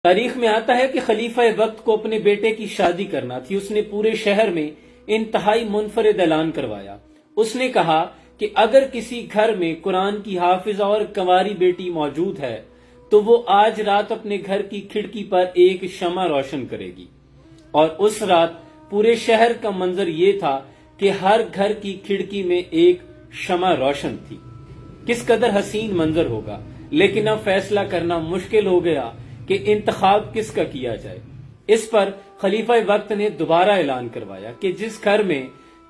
تاریخ میں آتا ہے کہ خلیفہ وقت کو اپنے بیٹے کی شادی کرنا تھی. اس نے پورے شہر میں انتہائی منفرد اعلان کروایا. اس نے کہا کہ اگر کسی گھر میں قرآن کی حافظہ اور کنواری بیٹی موجود ہے تو وہ آج رات اپنے گھر کی کھڑکی پر ایک شمع روشن کرے گی. اور اس رات پورے شہر کا منظر یہ تھا کہ ہر گھر کی کھڑکی میں ایک شمع روشن تھی. کس قدر حسین منظر ہوگا. لیکن اب فیصلہ کرنا مشکل ہو گیا کہ انتخاب کس کا کیا جائے. اس پر خلیفہ وقت نے دوبارہ اعلان کروایا کہ جس گھر میں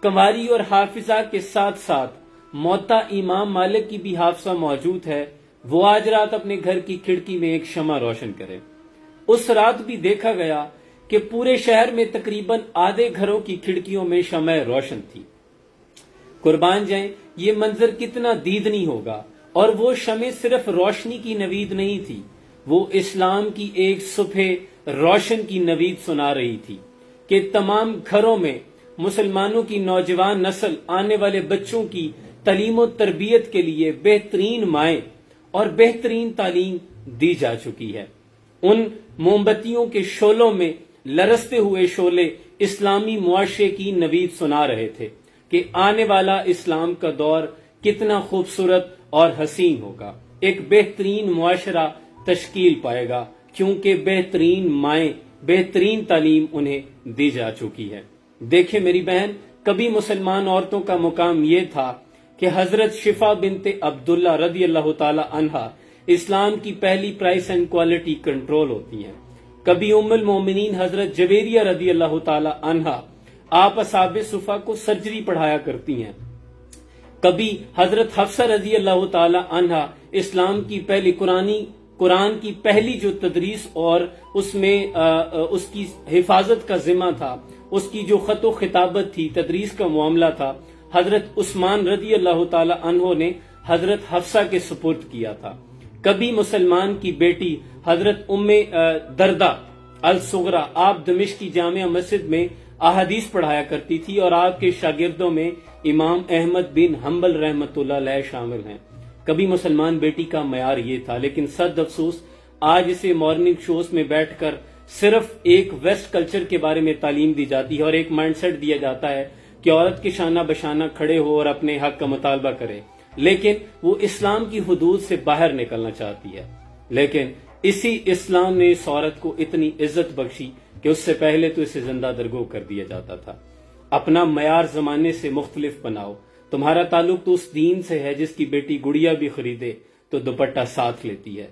کنواری اور حافظہ کے ساتھ ساتھ موتا امام مالک کی بھی حافظہ موجود ہے وہ آج رات اپنے گھر کی کھڑکی میں ایک شمع روشن کرے. اس رات بھی دیکھا گیا کہ پورے شہر میں تقریباً آدھے گھروں کی کھڑکیوں میں شمع روشن تھی. قربان جائیں یہ منظر کتنا دیدنی ہوگا. اور وہ شمع صرف روشنی کی نوید نہیں تھی، وہ اسلام کی ایک صبح روشن کی نوید سنا رہی تھی کہ تمام گھروں میں مسلمانوں کی نوجوان نسل آنے والے بچوں کی تعلیم و تربیت کے لیے بہترین مائیں اور بہترین تعلیم دی جا چکی ہے. ان موم بتیوں کے شعلوں میں لرزتے ہوئے شعلے اسلامی معاشرے کی نوید سنا رہے تھے کہ آنے والا اسلام کا دور کتنا خوبصورت اور حسین ہوگا. ایک بہترین معاشرہ تشکیل پائے گا کیونکہ بہترین مائیں بہترین تعلیم انہیں دی جا چکی ہے. دیکھیں میری بہن، کبھی مسلمان عورتوں کا مقام یہ تھا کہ حضرت شفا بنت عبداللہ رضی اللہ تعالی عنہا اسلام کی پہلی پرائس اینڈ کوالٹی کنٹرول ہوتی ہیں. کبھی ام المومنین حضرت جویریہ رضی اللہ تعالی عنہا آپ اصحاب صفا کو سرجری پڑھایا کرتی ہیں. کبھی حضرت حفصہ رضی اللہ تعالی عنہا اسلام کی پہلی قرآن کی پہلی جو تدریس اور اس میں اس کی حفاظت کا ذمہ تھا، اس کی جو خط و خطابت تھی، تدریس کا معاملہ تھا، حضرت عثمان رضی اللہ تعالی عنہ نے حضرت حفصہ کے سپرد کیا تھا. کبھی مسلمان کی بیٹی حضرت ام دردہ الصغرا آپ دمشق کی جامع مسجد میں احادیث پڑھایا کرتی تھی اور آپ کے شاگردوں میں امام احمد بن حنبل رحمۃ اللہ علیہ شامل ہیں. کبھی مسلمان بیٹی کا معیار یہ تھا، لیکن صد افسوس آج اسے مارننگ شوز میں بیٹھ کر صرف ایک ویسٹ کلچر کے بارے میں تعلیم دی جاتی ہے اور ایک مائنڈ سیٹ دیا جاتا ہے کہ عورت کے شانہ بشانہ کھڑے ہو اور اپنے حق کا مطالبہ کرے، لیکن وہ اسلام کی حدود سے باہر نکلنا چاہتی ہے. لیکن اسی اسلام نے اس عورت کو اتنی عزت بخشی کہ اس سے پہلے تو اسے زندہ درگو کر دیا جاتا تھا. اپنا معیار زمانے سے مختلف بناؤ. تمہارا تعلق تو اس دین سے ہے جس کی بیٹی گڑیا بھی خریدے تو دوپٹہ ساتھ لیتی ہے.